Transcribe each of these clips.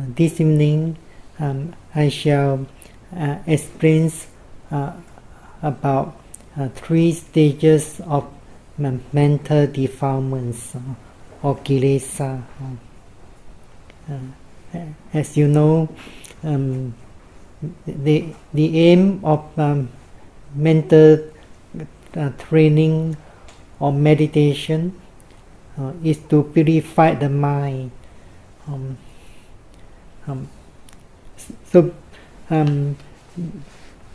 this evening I shall explain about 3 stages of mental defilements or Kilesa. As you know, the aim of mental training or meditation is to purify the mind.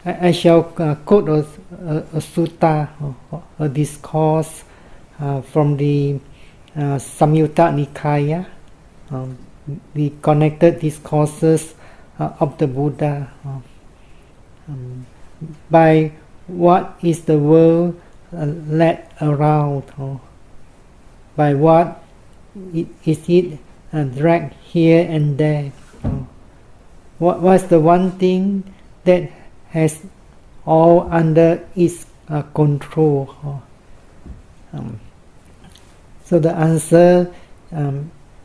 I shall quote a sutta, a discourse from the Samyutta Nikaya, the connected discourses of the Buddha. By what is the world led around? By what is it dragged here and there? What was the one thing that has all under its control? So the answer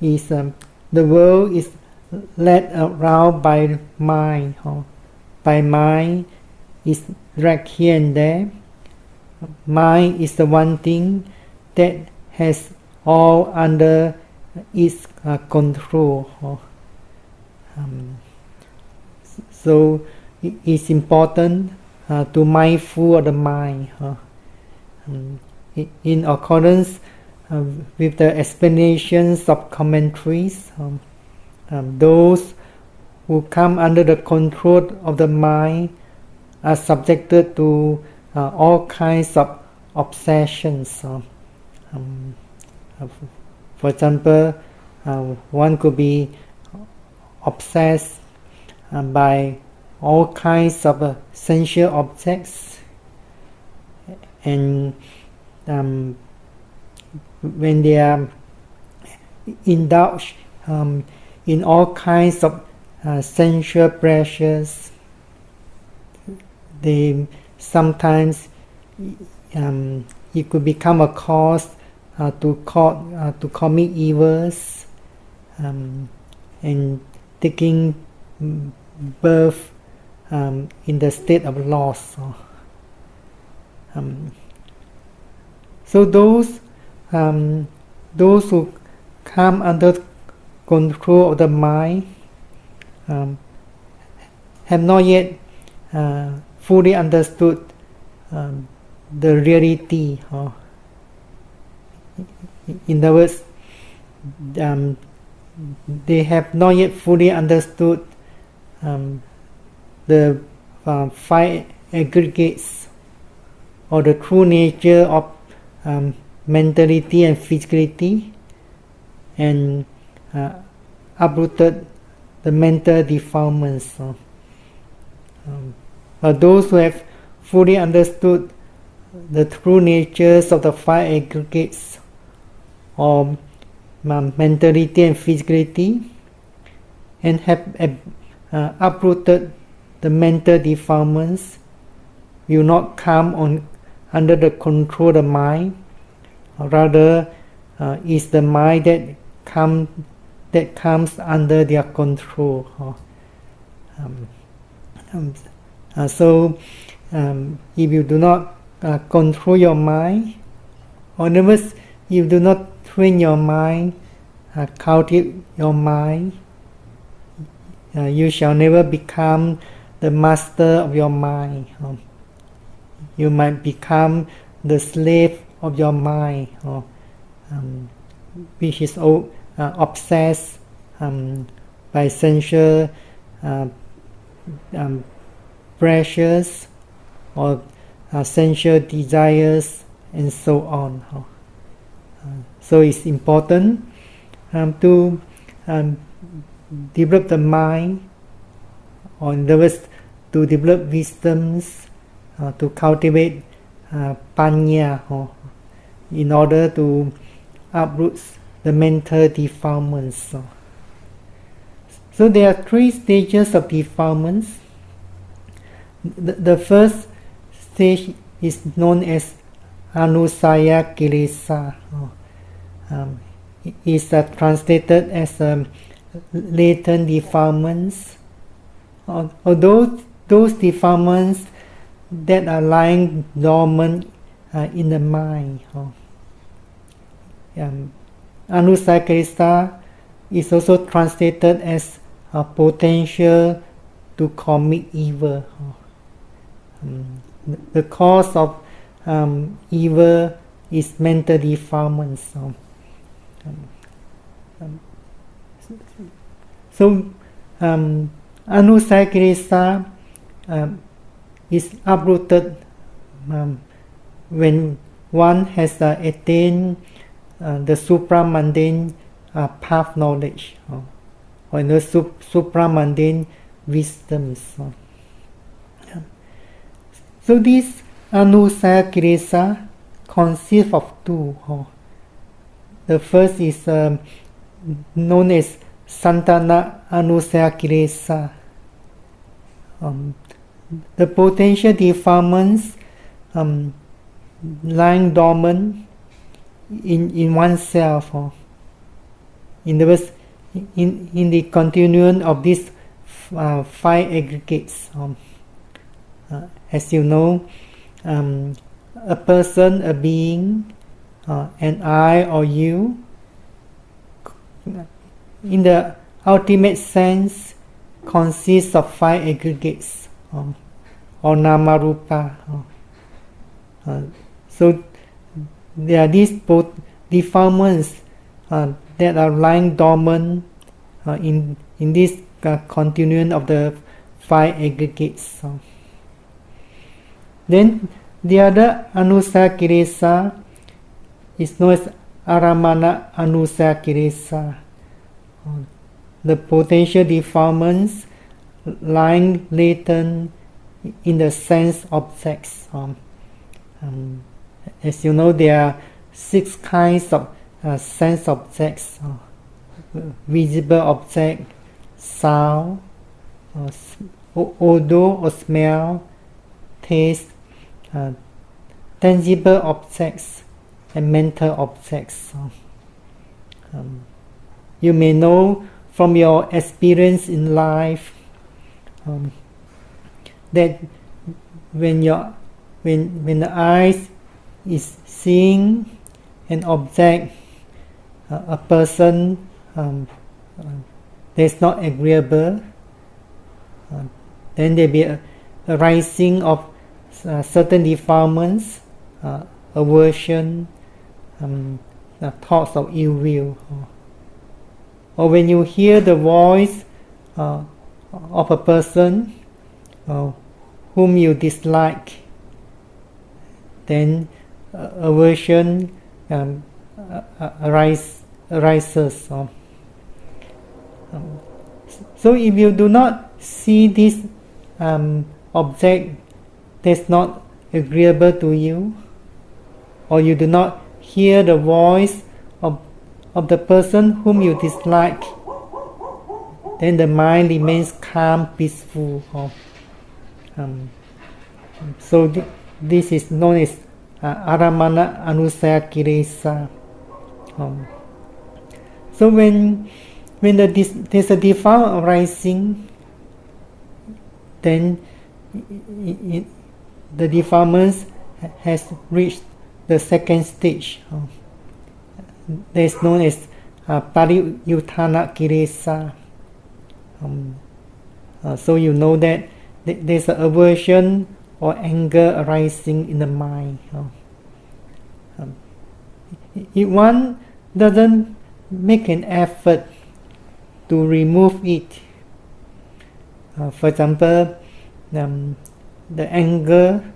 is the world is led around by mind. By mind is dragged here and there. Mind is the one thing that has all under its control. So it's important to mindful of the mind. In accordance with the explanations of commentaries, those who come under the control of the mind are subjected to all kinds of obsessions. For example, one could be obsessed by all kinds of sensual objects, and when they are indulged in all kinds of sensual pleasures, they sometimes it could become a cause to commit evils and taking birth in the state of loss. So those who come under control of the mind have not yet fully understood the reality. In other words, they have not yet fully understood the 5 aggregates or the true nature of mentality and physicality, and uprooted the mental defilements. But those who have fully understood the true natures of the 5 aggregates or mentality and physicality, and have uprooted the mental defilements, will not come under the control of the mind. Rather, is the mind that comes under their control. So, if you do not control your mind, or in other words, if you do not train your mind, cultivate your mind, you shall never become the master of your mind. You might become the slave of your mind, which is obsessed by sensual pleasures or sensual desires and so on. So it's important to develop the mind, or in other words, to develop wisdoms, to cultivate panya, in order to uproot the mental defilements. So there are 3 stages of defilements. The first stage is known as Anusaya Kilesa. Is translated as latent defilements, or those defilements that are lying dormant in the mind. Anusaya Kilesa is also translated as a potential to commit evil. The cause of evil is mental defilements. So Anusaya Kilesa is uprooted when one has attained the supramundane path knowledge, or the supramundane wisdoms. So this Anusaya Kilesa consists of two. The first is known as Santana Anusaya Kilesa. The potential defilements lying dormant in oneself. In the words, in the continuum of these five aggregates. As you know, a person, a being, an I or you, in the ultimate sense, consists of five aggregates, or nama rupa. So there are these both defilements that are lying dormant in this continuum of the five aggregates. Then the other Anusaya Kilesa is known as Aramana Anusaya Kilesa. The potential defilements lying latent in the sense objects. As you know, there are 6 kinds of sense objects: visible object, sound, odor or smell, taste, tangible objects, and mental objects. You may know from your experience in life that when the eyes is seeing an object, a person that is not agreeable, then there be a rising of certain defilements, aversion, thoughts of ill will. Or when you hear the voice of a person whom you dislike, then aversion arises. So if you do not see this object that's not agreeable to you, or you do not hear the voice of the person whom you dislike, then the mind remains calm, peaceful. So this is known as Aramana Anusaya Kilesa. So when there's a defilement arising, then the defilements has reached the second stage. That is known as Pariyuthana Kilesa. So you know that there's an aversion or anger arising in the mind. If one doesn't make an effort to remove it, for example, the anger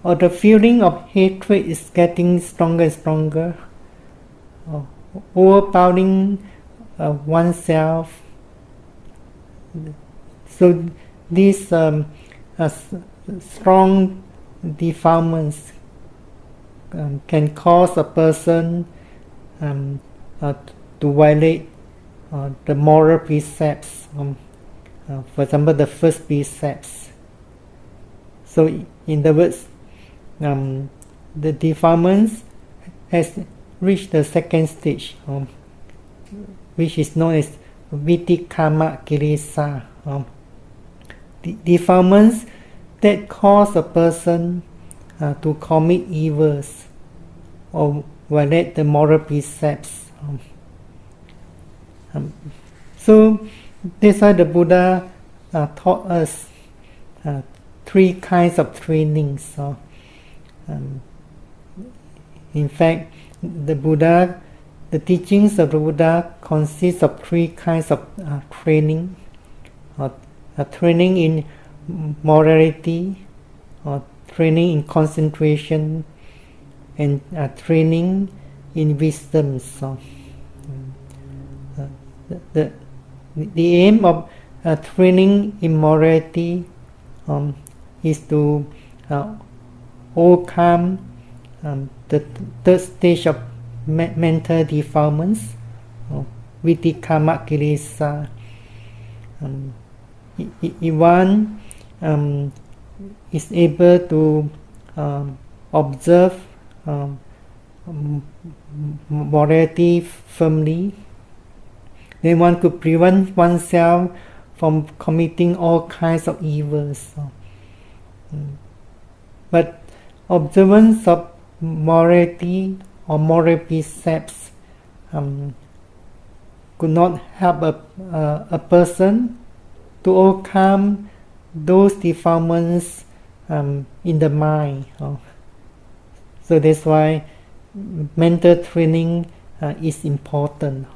or the feeling of hatred is getting stronger and stronger, overpowering oneself. So these strong defilements can cause a person to violate the moral precepts. For example, the first precepts. So in the words, the defilements has reached the second stage, which is known as Vitikama Kilesa, defilements that cause a person to commit evils or violate the moral precepts. So that's why the Buddha taught us 3 kinds of trainings. In fact, the teachings of the Buddha consist of 3 kinds of training. Training in morality, training in concentration, and training in wisdom. The aim of training in morality is to overcome the 3rd stage of mental defilements, Vitikama Kilesa. If one is able to observe morality firmly, then one could prevent oneself from committing all kinds of evils. But observance of morality or moral precepts could not help a person to overcome those defilements in the mind. So that's why mental training is important.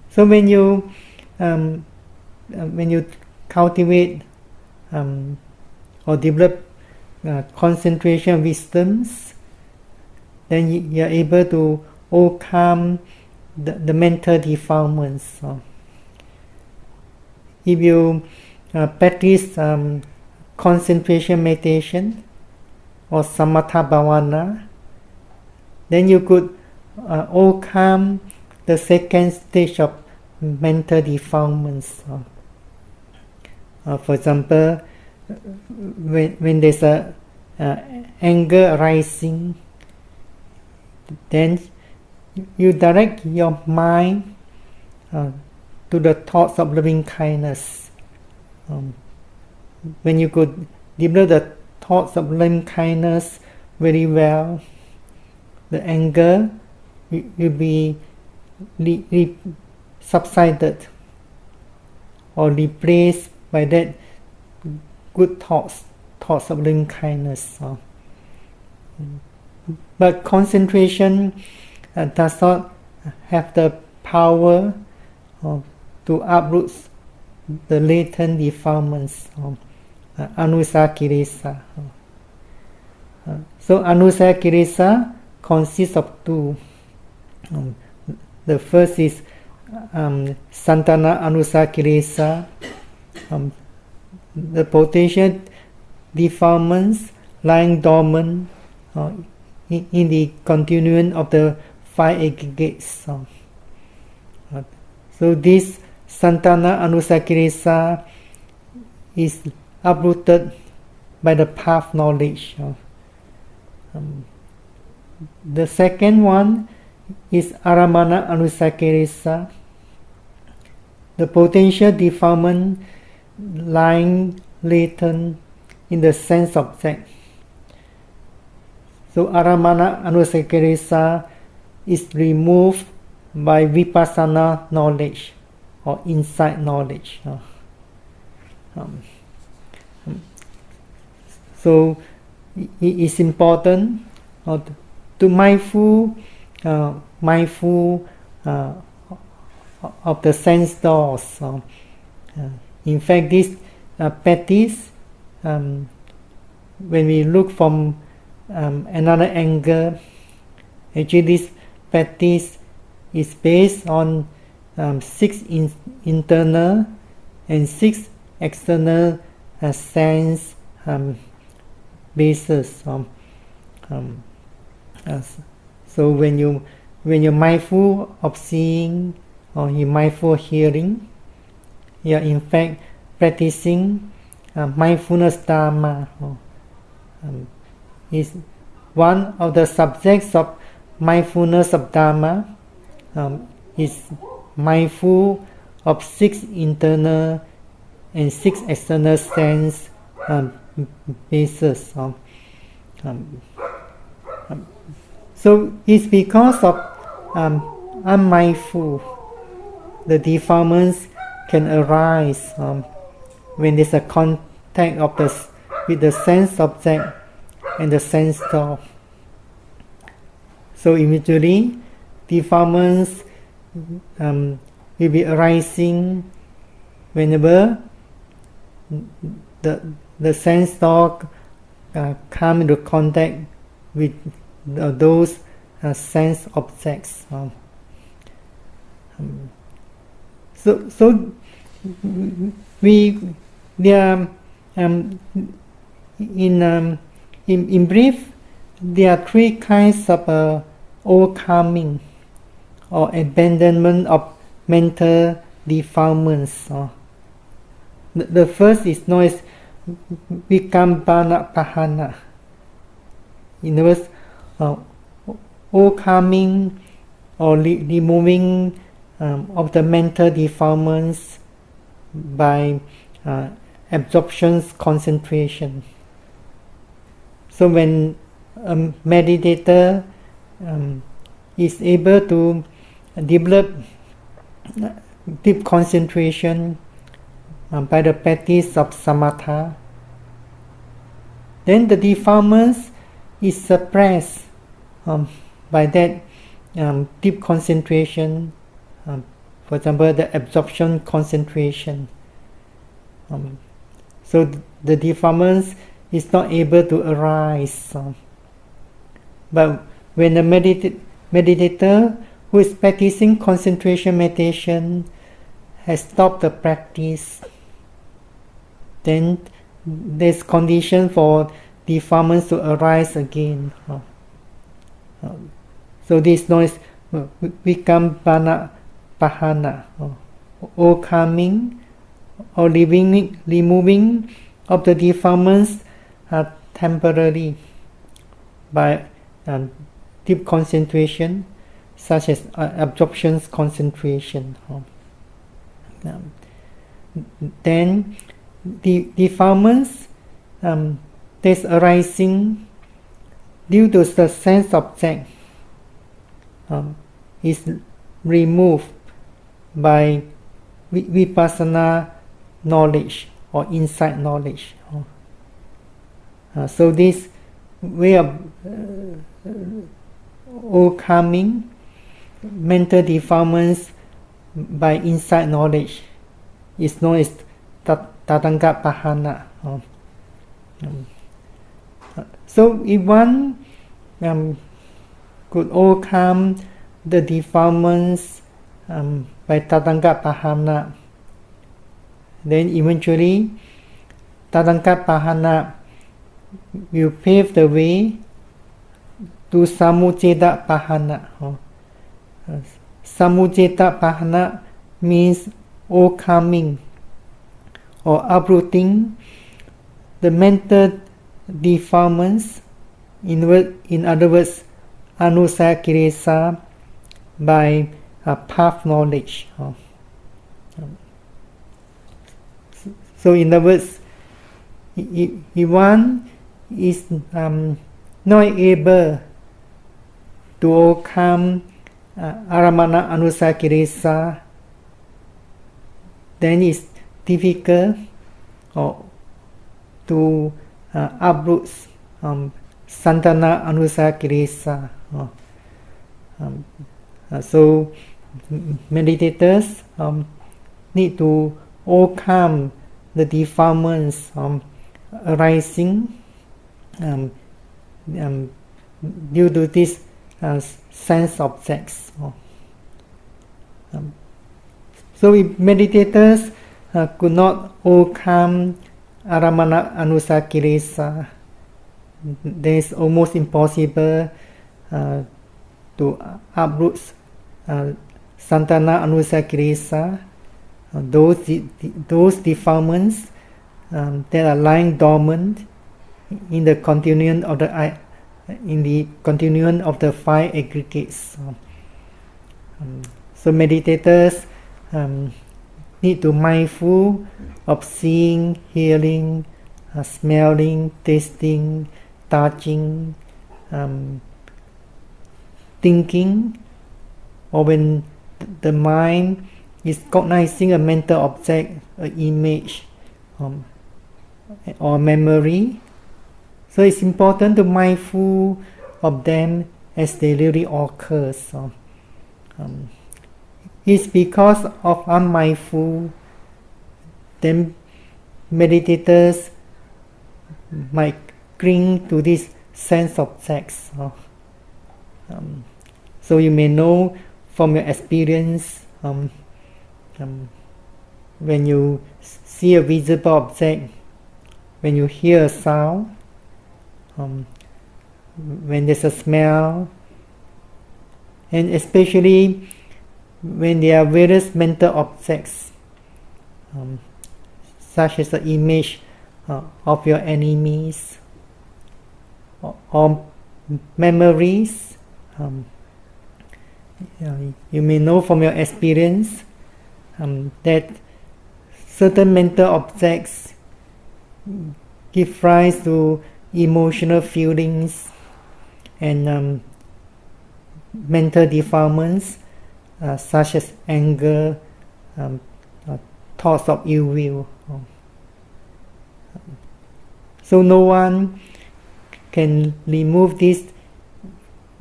So when you cultivate or develop concentration wisdoms, then you are able to overcome the mental defilements. If you practice concentration meditation or samatha bhavana, then you could overcome the 2nd stage of mental defilements. For example, when there's a anger arising, then you direct your mind to the thoughts of loving kindness. When you could develop the thoughts of loving kindness very well, the anger will be subsided or replaced by that good thoughts of loving kindness. But concentration does not have the power to uproot the latent defilements, anusa kilesa. So anusa kilesa consists of 2. The first is santana anusa kilesa, the potential defilements lying dormant in the continuum of the 5 aggregates. So this santana anusa kilesa is uprooted by the path knowledge. The second one is aramana anusa kilesa, the potential defilement lying latent in the sense object. So aramana anusa kilesa is removed by Vipassana knowledge or insight knowledge. So it is important to mindful of the sense doors. In fact, this practice, when we look from another angle, actually this practice is based on 6 internal and 6 external sense basis. So when you're mindful of seeing or you're mindful of hearing, you are in fact practicing mindfulness Dhamma. Is one of the subjects of mindfulness of Dhamma is mindful of 6 internal and 6 external sense bases. So it's because of unmindful, the defilements can arise when there's a contact of with the sense object and the sense door. So immediately, defilements will be arising whenever the sense door come into contact with those sense objects. So there in brief, there are 3 kinds of overcoming or abandonment of mental defilements. The first is known as Vipassana. In other words, overcoming or removing of the mental defilements by absorption concentration. So when a meditator is able to develop deep concentration by the practice of samatha, then the defilements is suppressed by that deep concentration, for example, the absorption concentration. So the defilements is not able to arise. But when the meditator who is practicing concentration meditation has stopped the practice, then there's condition for defilements to arise again. So this is known as Vipassana, overcoming or removing of the defilements temporarily by deep concentration, such as absorption concentration. Then the defilements that's arising due to the sense object is removed by Vipassana knowledge or insight knowledge. So this way of overcoming mental defilements by insight knowledge is known as Tathāgata. So if one could overcome the defilements by Tathāgata, then eventually Tathāgata will pave the way to Samujjeda. Samujjeda means overcoming or uprooting the mental defilements, in other words, Anusaya Kilesa, by path knowledge. So in other words, if one is not able to overcome Aramana Anusaya Kilesa, then it's difficult to uproot Santana Anusaya Kilesa. So meditators need to overcome the defilements arising due to these sense objects. So if meditators could not overcome Aramana Anusaya Kilesa, then it's almost impossible to uproot Santana Anusaya Kilesa, those defilements that are lying dormant in the continuum of the 5 aggregates. So meditators need to mindful of seeing, hearing, smelling, tasting, touching, thinking, or when the mind is cognizing a mental object, an image, or memory. So it's important to mindful of them as they really occur. It's because of unmindful, then meditators might cling to this sense of sex. So you may know from your experience, when you see a visible object, when you hear a sound, when there's a smell, and especially when there are various mental objects, such as the image of your enemies, or memories. You may know from your experience that certain mental objects give rise to emotional feelings and mental defilements, such as anger, thoughts of ill will. So no one can remove these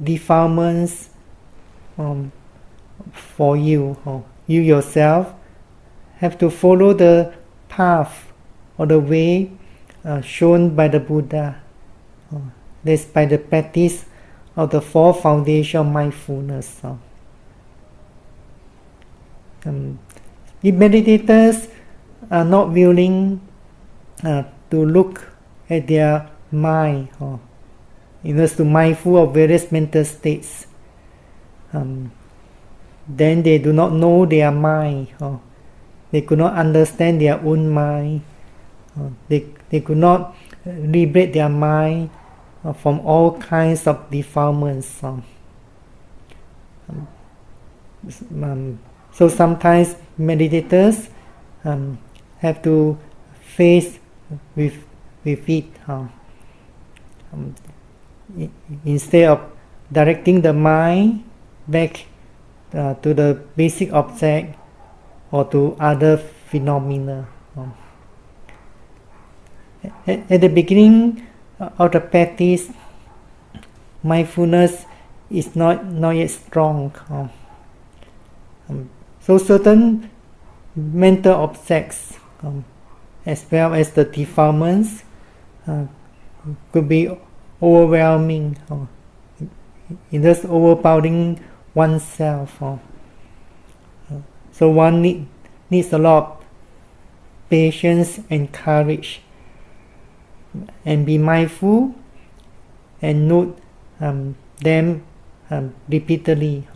defilements for you. You yourself have to follow the path or the way shown by the Buddha. That's by the practice of the four foundations of mindfulness. If meditators are not willing to look at their mind, to mindful of various mental states, then they do not know their mind. They could not understand their own mind. They could not liberate their mind from all kinds of defilements. So sometimes meditators have to face with it. Instead of directing the mind back to the basic object or to other phenomena. At the beginning of the practice, mindfulness is not yet strong. So certain mental objects, as well as the defilements, could be overwhelming, just overpowering oneself. So one needs a lot of patience and courage, and be mindful and note them repeatedly.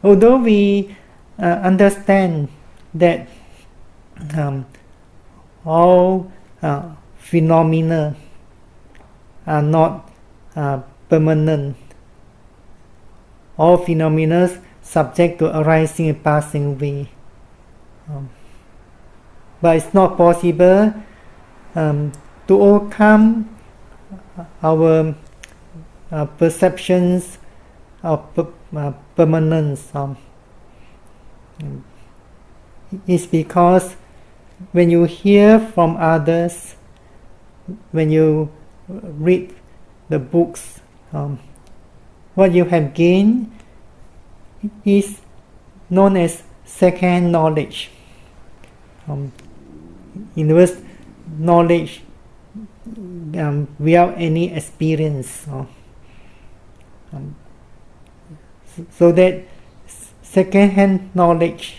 Although we understand that all phenomena are not permanent, all phenomena subject to arising and passing away, but it's not possible to overcome our perceptions of permanence. It's because when you hear from others, when you read the books, what you have gained is known as second knowledge. In other words, knowledge without any experience. So that second-hand knowledge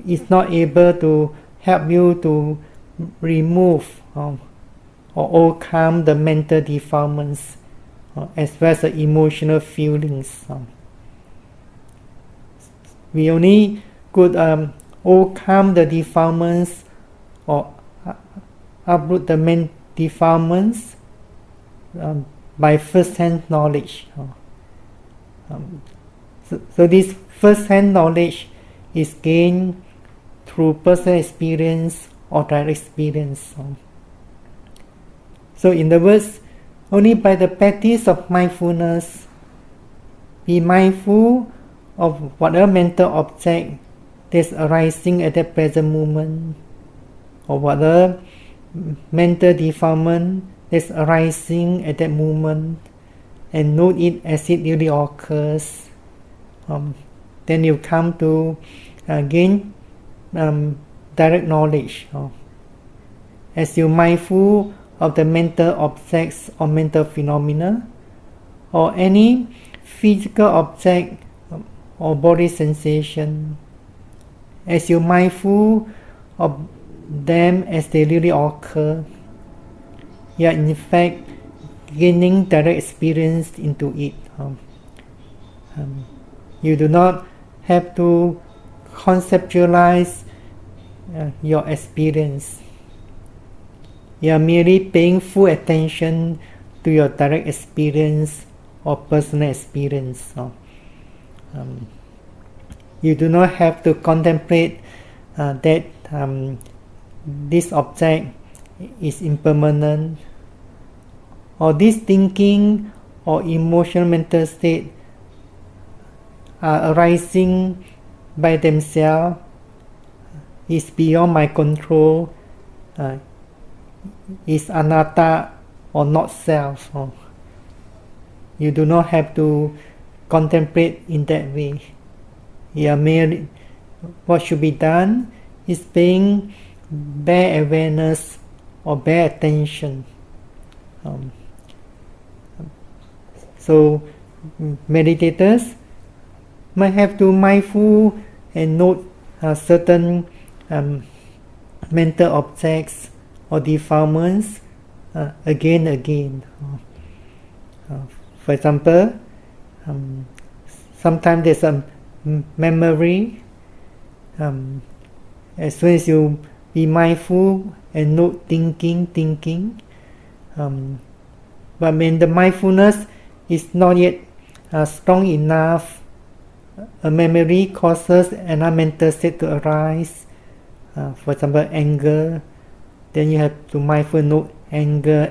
is not able to help you to remove or overcome the mental defilements, as well as the emotional feelings. We only could overcome the defilements or uproot the defilements by first-hand knowledge. So this first-hand knowledge is gained through personal experience or direct experience. So in other words, only by the practice of mindfulness, be mindful of whatever mental object that's arising at that present moment, or whatever mental defilement that's arising at that moment, and note it as it really occurs. Then you come to gain direct knowledge. As you're mindful of the mental objects or mental phenomena, or any physical object or body sensation, as you're mindful of them as they really occur, you are in fact gaining direct experience into it. You do not have to conceptualize your experience. You are merely paying full attention to your direct experience or personal experience. You do not have to contemplate that this object is impermanent, or this thinking or emotional mental state are arising by themselves, is beyond my control, is anatta or not self. You do not have to contemplate in that way. Merely, what should be done is paying bare awareness or bare attention. So meditators might have to mindful and note certain mental objects or defilements again and again. For example, sometimes there's a memory. As soon as you be mindful and note thinking, but when the mindfulness is not yet strong enough, a memory causes another mental state to arise. For example, anger. Then you have to mindful note anger.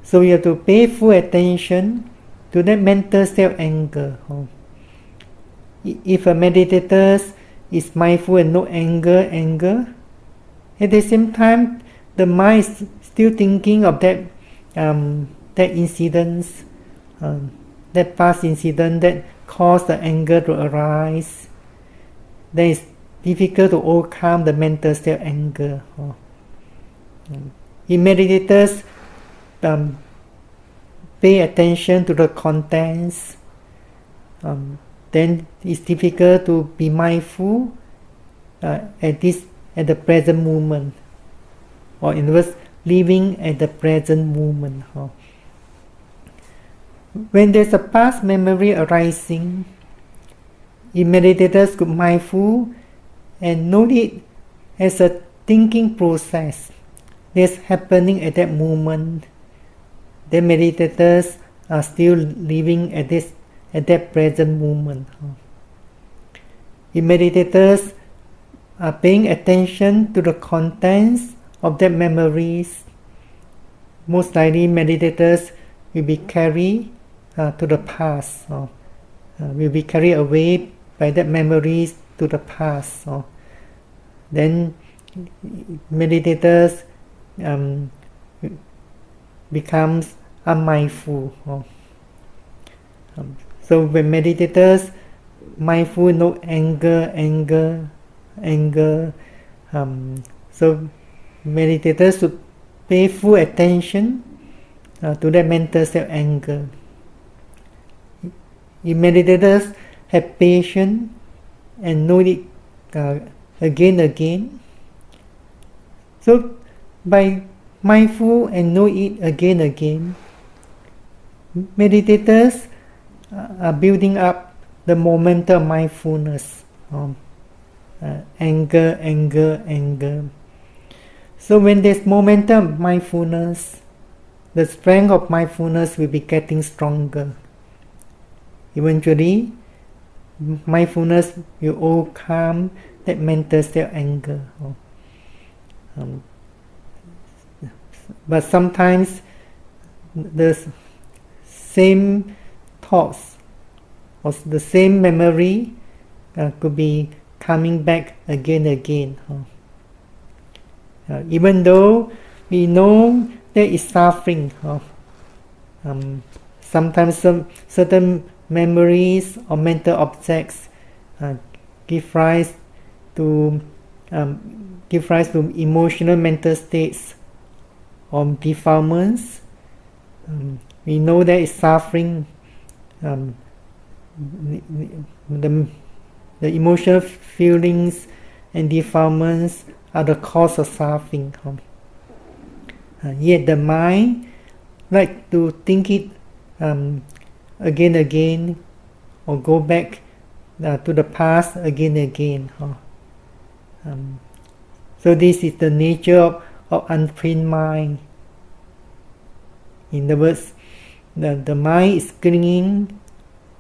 So you have to pay full attention to that mental state of anger. If a meditator is mindful and note anger, at the same time the mind is still thinking of that incident, that past incident that caused the anger to arise, then it's difficult to overcome the mental state of anger. If meditators pay attention to the contents, then it's difficult to be mindful at the present moment, or in other words, living at the present moment. When there's a past memory arising, if meditators could mindful and note it as a thinking process that's happening at that moment, then meditators are still living at that present moment. If meditators are paying attention to the contents of that memories, most likely meditators will be carried to the past, will be carried away by that memories to the past. Then meditators becomes unmindful. So when meditators mindful no anger, so meditators should pay full attention to that mental state of anger. If meditators have patience and know it again, so by mindful and know it again, meditators are building up the momentum of mindfulness. Anger. So when there's momentum mindfulness, the strength of mindfulness will be getting stronger. Eventually, mindfulness will overcome that mental state of anger. But sometimes the same thoughts or the same memory could be coming back again and again. Even though we know there is suffering, sometimes certain memories or mental objects give rise to emotional mental states or defilements. We know there is suffering. The emotional feelings and defilements are the cause of suffering. Yet the mind like to think it again and again, or go back to the past again and again. So this is the nature of untrained mind. In other words, the mind is clinging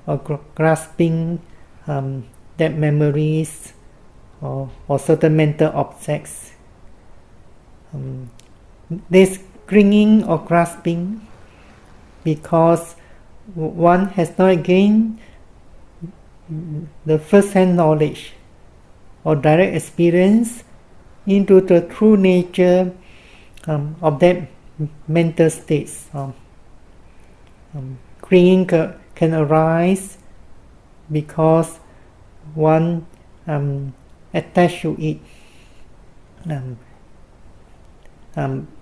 or grasping that memories or certain mental objects. This clinging or grasping because one has not gained the first-hand knowledge or direct experience into the true nature of that mental states. Clinging can arise because one attached to it,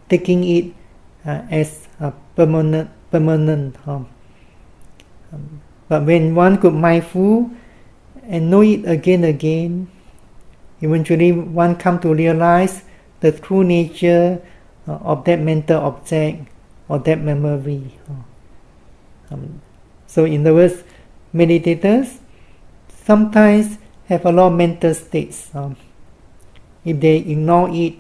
taking it as a permanent. But when one could mindful and know it again and again, eventually one come to realize the true nature of that mental object or that memory. So in other words, meditators sometimes have a lot of mental states. If they ignore it,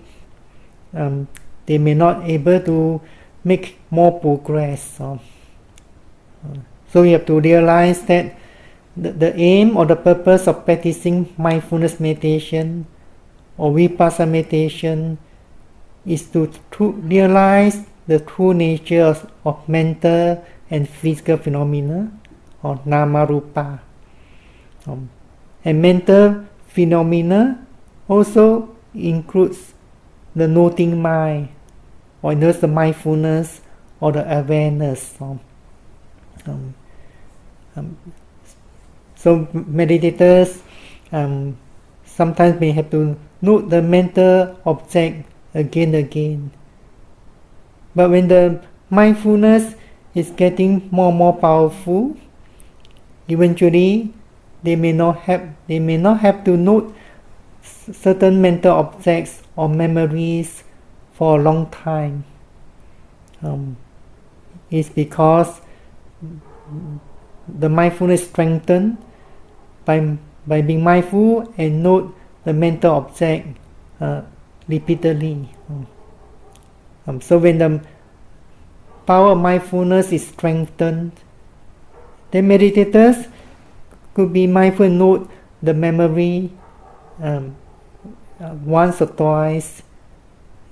they may not able to make more progress. So you have to realize that the aim or the purpose of practicing mindfulness meditation or Vipassana meditation is to realize the true nature of mental and physical phenomena or nama rupa. And mental phenomena also includes the noting mind, or in other words, the mindfulness or the awareness. So meditators sometimes may have to note the mental object again and again. But when the mindfulness is getting more and more powerful, eventually they may not have to note certain mental objects or memories for a long time. It's because the mindfulness strengthened by being mindful and note the mental object repeatedly. So when the power of mindfulness is strengthened, then meditators could be mindful and note the memory once or twice.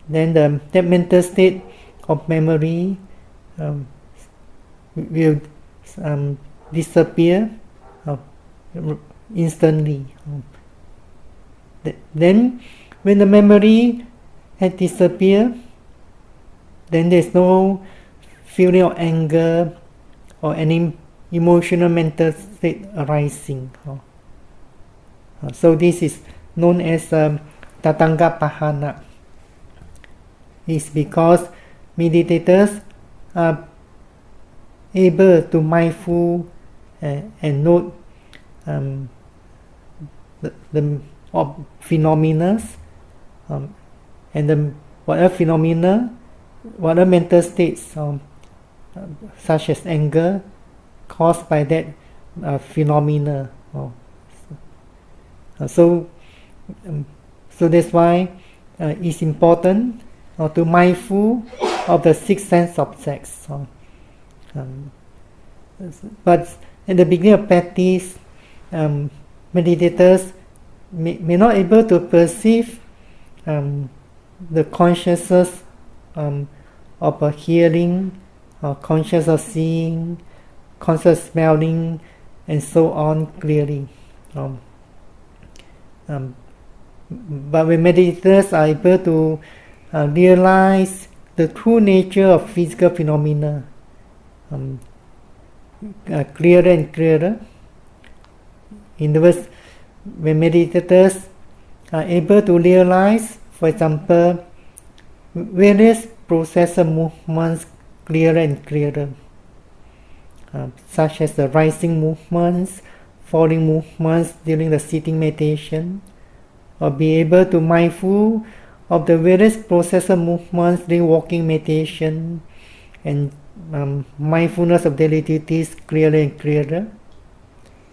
Then that mental state of memory will disappear instantly. Then when the memory has disappeared, then there's no feeling of anger or any emotional mental state arising. So this is known as Tatanga Pahana. It's because meditators are able to mindful and note the phenomena and whatever phenomena, whatever mental states such as anger caused by that phenomena. So that's why it's important to mindful of the six sense objects. But in the beginning of practice, meditators may not able to perceive the consciousness of a hearing, conscious of seeing, conscious smelling, and so on clearly. But when meditators are able to realize the true nature of physical phenomena clearer and clearer, in other words, when meditators are able to realize, for example, various processor movements clearer and clearer, such as the rising movements, falling movements during the sitting meditation, or be able to mindful of the various processor movements during walking meditation, and mindfulness of daily duties clearer and clearer.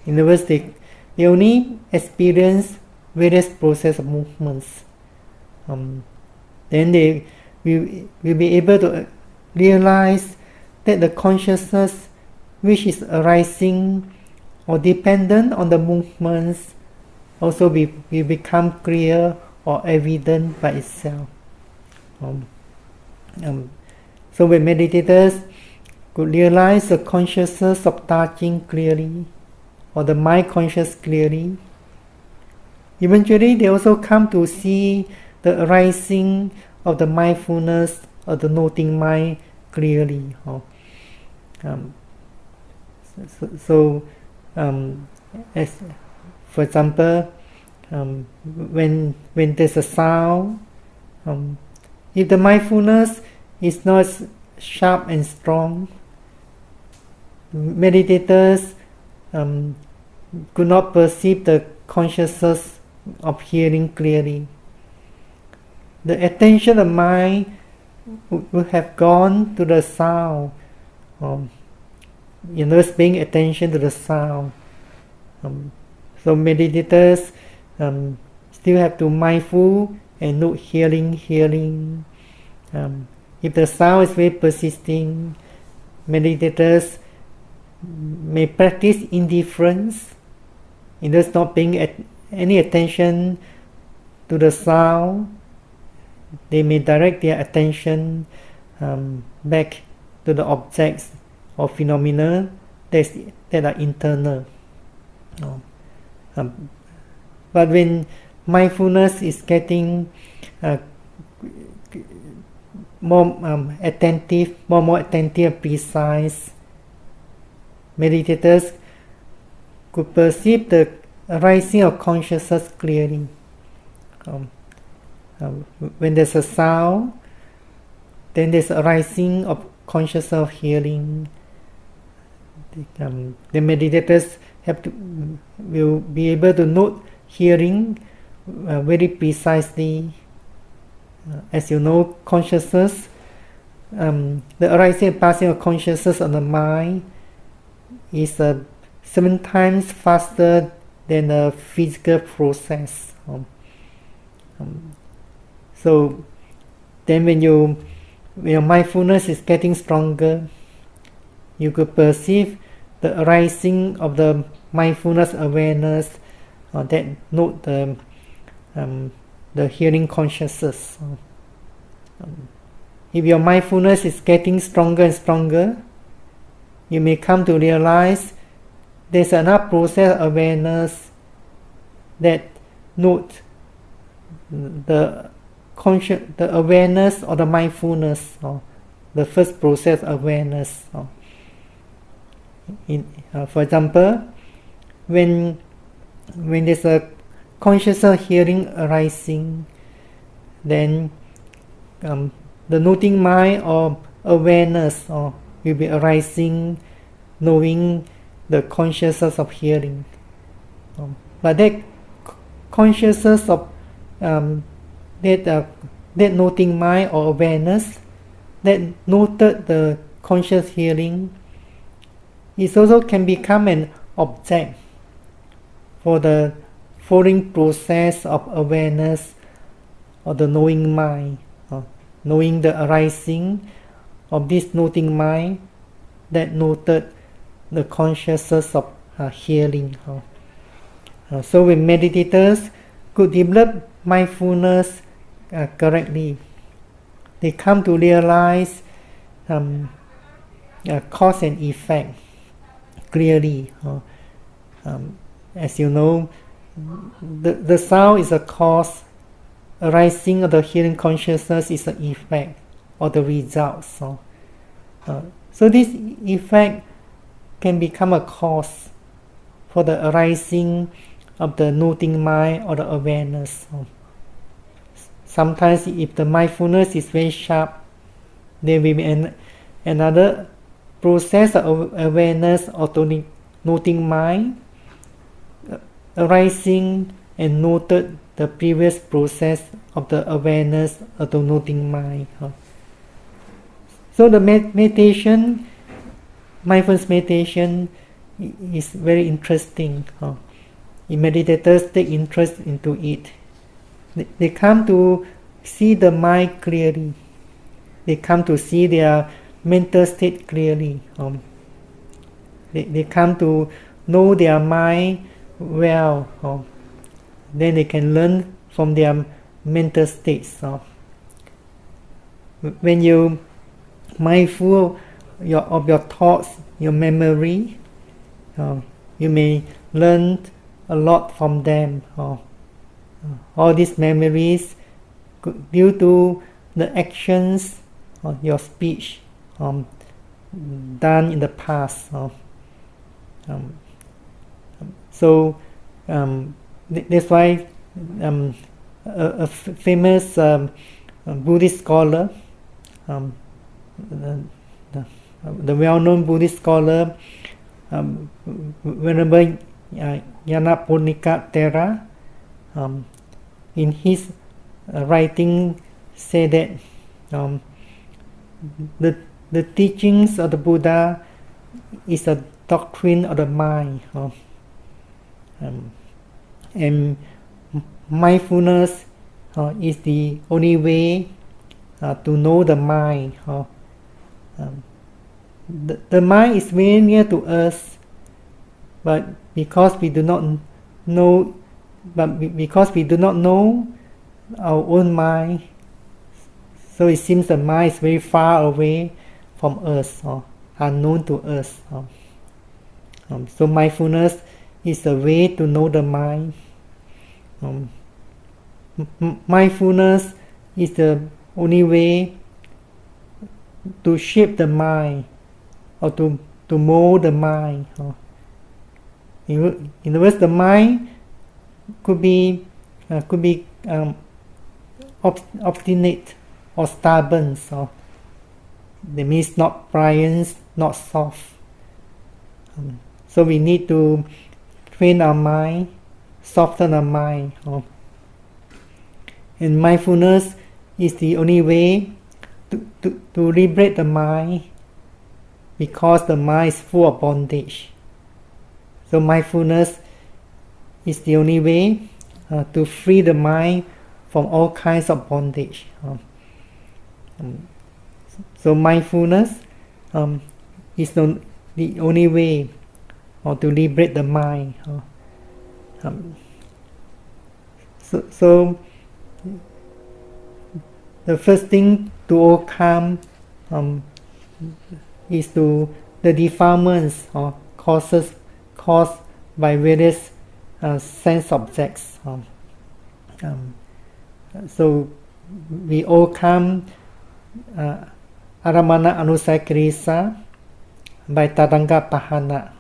In other words, they only experience various process of movements. Then they will be able to realize that the consciousness which is arising or dependent on the movements also will become clear or evident by itself. So when meditators could realize the consciousness of touching clearly, or the mind conscious clearly, eventually they also come to see the arising of the mindfulness of the noting mind clearly. As for example, when there's a sound, if the mindfulness is not sharp and strong, meditators could not perceive the consciousness of hearing clearly. The attention of mind would have gone to the sound, paying attention to the sound. So meditators still have to mindful and note hearing. If the sound is very persisting, meditators may practice indifference, in thus not paying any attention to the sound. They may direct their attention back to the objects or phenomena that are internal. But when mindfulness is getting more attentive and precise, meditators could perceive the arising of consciousness clearly. When there's a sound, then there's arising of consciousness of hearing. The meditators will be able to note hearing very precisely. As you know, consciousness, the arising and passing of consciousness on the mind is 7 times faster than a physical process. So then when your mindfulness is getting stronger, you could perceive the arising of the mindfulness awareness that note the hearing consciousness. If your mindfulness is getting stronger and stronger, you may come to realize there's another process of awareness that note the awareness or the mindfulness, or the first process of awareness. For example, when there's a conscious hearing arising, then the noting mind or awareness will be arising, knowing the consciousness of hearing. But that consciousness of that noting mind or awareness that noted the conscious hearing, it also can become an object for the following process of awareness or the knowing mind. knowing the arising of this noting mind that noted the consciousness of hearing. So when meditators could develop mindfulness correctly, they come to realize cause and effect clearly. As you know, the sound is a cause, arising of the hearing consciousness is an effect or the result. So this effect can become a cause for the arising of the noting mind or the awareness. Sometimes if the mindfulness is very sharp, there will be another process of awareness or noting mind arising and noted the previous process of the awareness of the noting mind. So the meditation, mindfulness meditation, is very interesting. Meditators take interest into it. They come to see the mind clearly. They come to see their mental state clearly. They come to know their mind well. Then they can learn from their mental states. When you mindful of your thoughts, your memory, you may learn a lot from them. All these memories due to the actions or your speech done in the past. So that's why a famous Buddhist scholar, the well-known Buddhist scholar, Venerable Nyanaramsi Thera, in his writing say that the teachings of the Buddha is a doctrine of the mind, and mindfulness is the only way to know the mind. The mind is very near to us, but because we do not know our own mind, so it seems the mind is very far away from us, unknown to us. So mindfulness is a way to know the mind. Mindfulness is the only way to shape the mind or to mold the mind. In other words, the mind could be obstinate or stubborn. So that means not pliant, not soft. So we need to train our mind, soften our mind. And mindfulness is the only way to liberate the mind, because the mind is full of bondage. So mindfulness is the only way to free the mind from all kinds of bondage. So mindfulness is the only way to liberate the mind. So the first thing to overcome is the defilements or causes caused by various sense objects. So we overcome Anapana Anusaya Kilesa by Tadanga Pahana.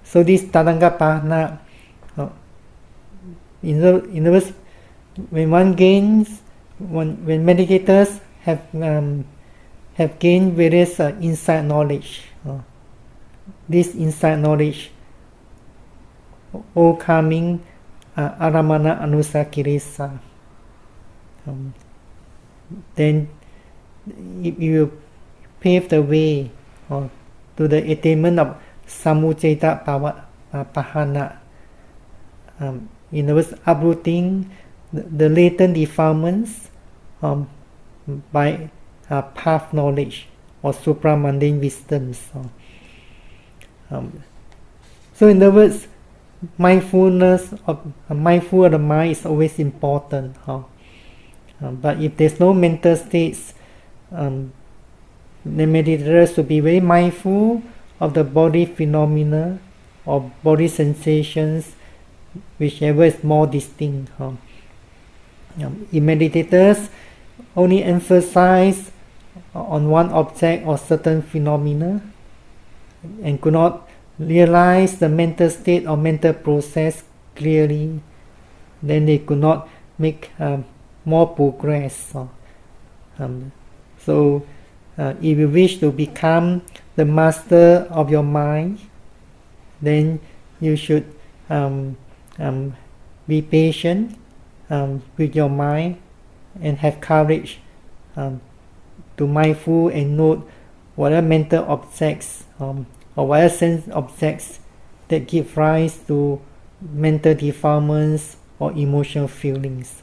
So this Tadanga Pahana, in other words, when one gains, when meditators have gained various insight knowledge, this insight knowledge overcoming Anapana Anusaya Kilesa, then it will pave the way to the attainment of Samuccaya Pahana. In other words, uprooting the latent defilements by path knowledge or supramundane wisdoms. So in other words, mindfulness mindful of the mind is always important. But if there's no mental states, the meditators should be very mindful of the body phenomena or body sensations, whichever is more distinct. If meditators only emphasize on one object or certain phenomena and could not realize the mental state or mental process clearly, then they could not make more progress. So if you wish to become the master of your mind, then you should be patient with your mind and have courage to mindful and note whatever mental objects or whatever sense objects that give rise to mental defilements or emotional feelings.